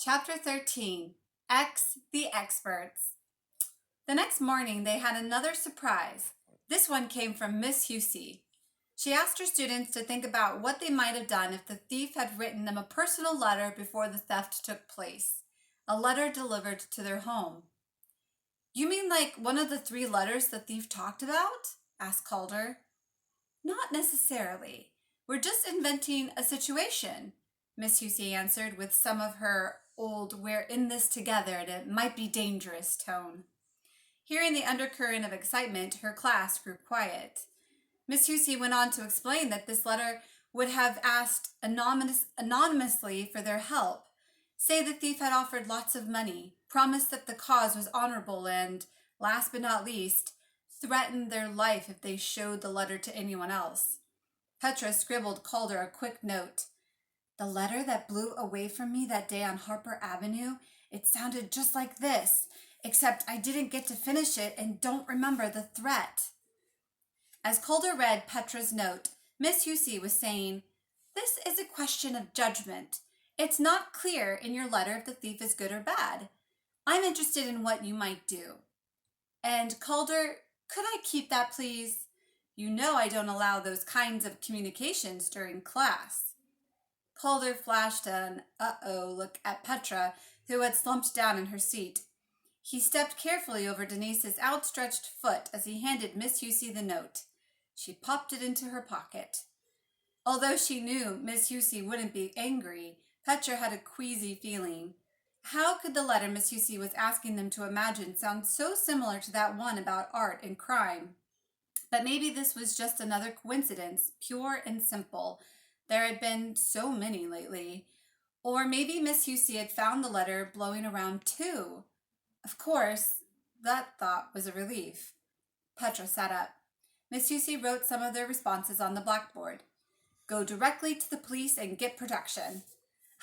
Chapter 13, X the Experts. The next morning, they had another surprise. This one came from Miss Hussey. She asked her students to think about what they might have done if the thief had written them a personal letter before the theft took place. A letter delivered to their home. You mean like one of the 3 letters the thief talked about? Asked Calder. Not necessarily. We're just inventing a situation, Miss Hussey answered with some of her old "we're in this together and it might be dangerous" tone. Hearing the undercurrent of excitement, her class grew quiet. Miss Hussey went on to explain that this letter would have asked anonymously for their help, say the thief had offered lots of money, promised that the cause was honorable, and, last but not least, threatened their life if they showed the letter to anyone else. Petra scribbled Calder a quick note. The letter that blew away from me that day on Harper Avenue, it sounded just like this, except I didn't get to finish it and don't remember the threat. As Calder read Petra's note, Miss Hussey was saying, "This is a question of judgment. It's not clear in your letter if the thief is good or bad. I'm interested in what you might do. And Calder, could I keep that, please? You know I don't allow those kinds of communications during class." Calder flashed an uh-oh look at Petra, who had slumped down in her seat. He stepped carefully over Denise's outstretched foot as he handed Miss Hussey the note. She popped it into her pocket. Although she knew Miss Hussey wouldn't be angry, Petra had a queasy feeling. How could the letter Miss Hussey was asking them to imagine sound so similar to that one about art and crime? But maybe this was just another coincidence, pure and simple. There had been so many lately. Or maybe Miss Hussey had found the letter blowing around too. Of course, that thought was a relief. Petra sat up. Miss Hussey wrote some of their responses on the blackboard. Go directly to the police and get protection.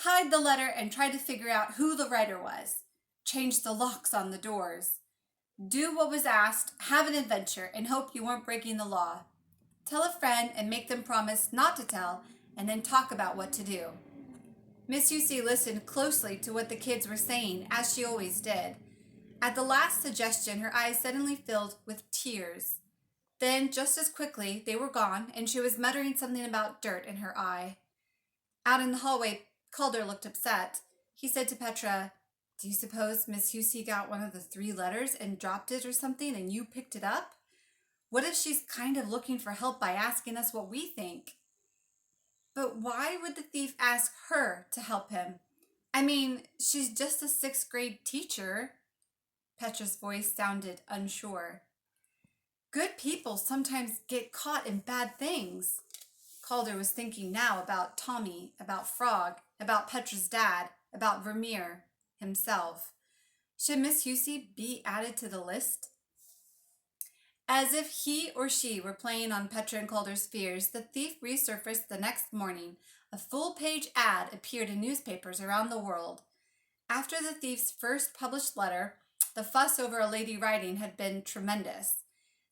Hide the letter and try to figure out who the writer was. Change the locks on the doors. Do what was asked, have an adventure, and hope you weren't breaking the law. Tell a friend and make them promise not to tell, and then talk about what to do. Miss Hussey listened closely to what the kids were saying, as she always did. At the last suggestion, her eyes suddenly filled with tears. Then, just as quickly, they were gone, and she was muttering something about dirt in her eye. Out in the hallway, Calder looked upset. He said to Petra, "Do you suppose Miss Hussey got one of the 3 letters and dropped it or something, and you picked it up? What if she's kind of looking for help by asking us what we think?" But why would the thief ask her to help him? I mean, she's just a 6th grade teacher. Petra's voice sounded unsure. Good people sometimes get caught in bad things. Calder was thinking now about Tommy, about Frog, about Petra's dad, about Vermeer himself. Should Miss Hussey be added to the list? As if he or she were playing on Petra and Calder's fears, the thief resurfaced the next morning. A full-page ad appeared in newspapers around the world. After the thief's first published letter, the fuss over a lady writing had been tremendous.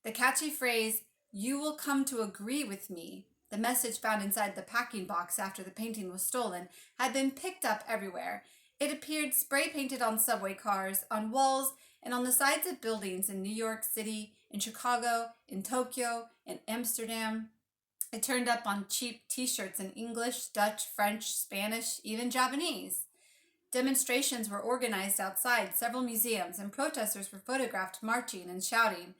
The catchy phrase, "You will come to agree with me," the message found inside the packing box after the painting was stolen, had been picked up everywhere. It appeared spray-painted on subway cars, on walls, and on the sides of buildings in New York City, in Chicago, in Tokyo, in Amsterdam. It turned up on cheap t-shirts in English, Dutch, French, Spanish, even Japanese. Demonstrations were organized outside several museums, and protesters were photographed marching and shouting.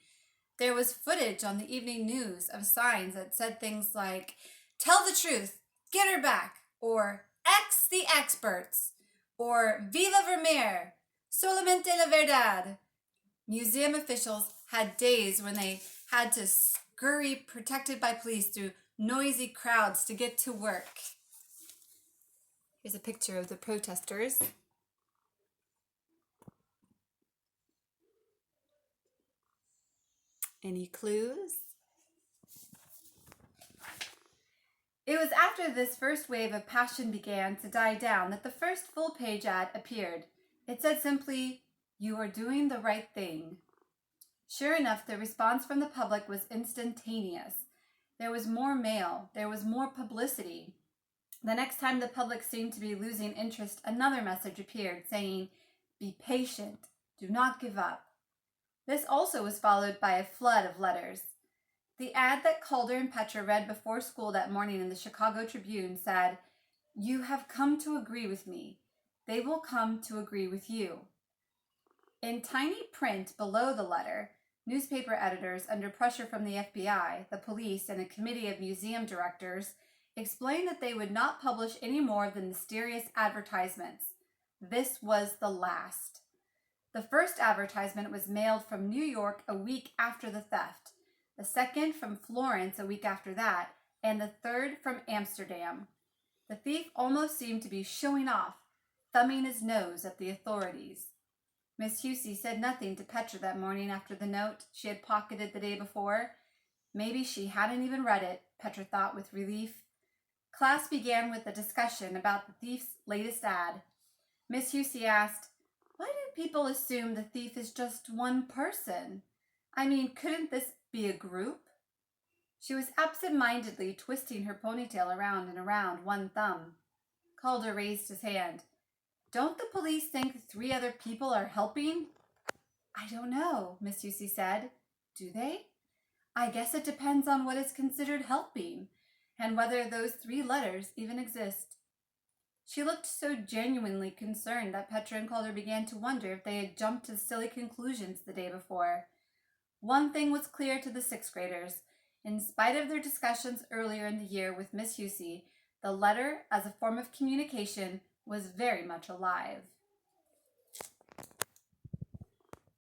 There was footage on the evening news of signs that said things like, "Tell the truth, get her back," or "X the experts," or "Viva Vermeer, solamente la verdad." Museum officials had days when they had to scurry protected by police through noisy crowds to get to work. Here's a picture of the protesters. Any clues? It was after this first wave of passion began to die down that the first full-page ad appeared. It said simply, "You are doing the right thing." Sure enough, the response from the public was instantaneous. There was more mail. There was more publicity. The next time the public seemed to be losing interest, another message appeared saying, "Be patient. Do not give up." This also was followed by a flood of letters. The ad that Calder and Petra read before school that morning in the Chicago Tribune said, "You have come to agree with me. They will come to agree with you." In tiny print below the letter, newspaper editors, under pressure from the FBI, the police, and a committee of museum directors, explained that they would not publish any more of the mysterious advertisements. This was the last. The first advertisement was mailed from New York a week after the theft, the second from Florence a week after that, and the third from Amsterdam. The thief almost seemed to be showing off, thumbing his nose at the authorities. Miss Hussey said nothing to Petra that morning after the note she had pocketed the day before. Maybe she hadn't even read it, Petra thought with relief. Class began with a discussion about the thief's latest ad. Miss Hussey asked, "Why do people assume the thief is just one person? I mean, couldn't this be a group?" She was absent-mindedly twisting her ponytail around and around one thumb. Calder raised his hand. "Don't the police think 3 other people are helping?" "I don't know," Miss Hussey said. "Do they? I guess it depends on what is considered helping, and whether those 3 letters even exist." She looked so genuinely concerned that Petra and Calder began to wonder if they had jumped to silly conclusions the day before. One thing was clear to the 6th graders. In spite of their discussions earlier in the year with Miss Hussey, the letter, as a form of communication, was very much alive.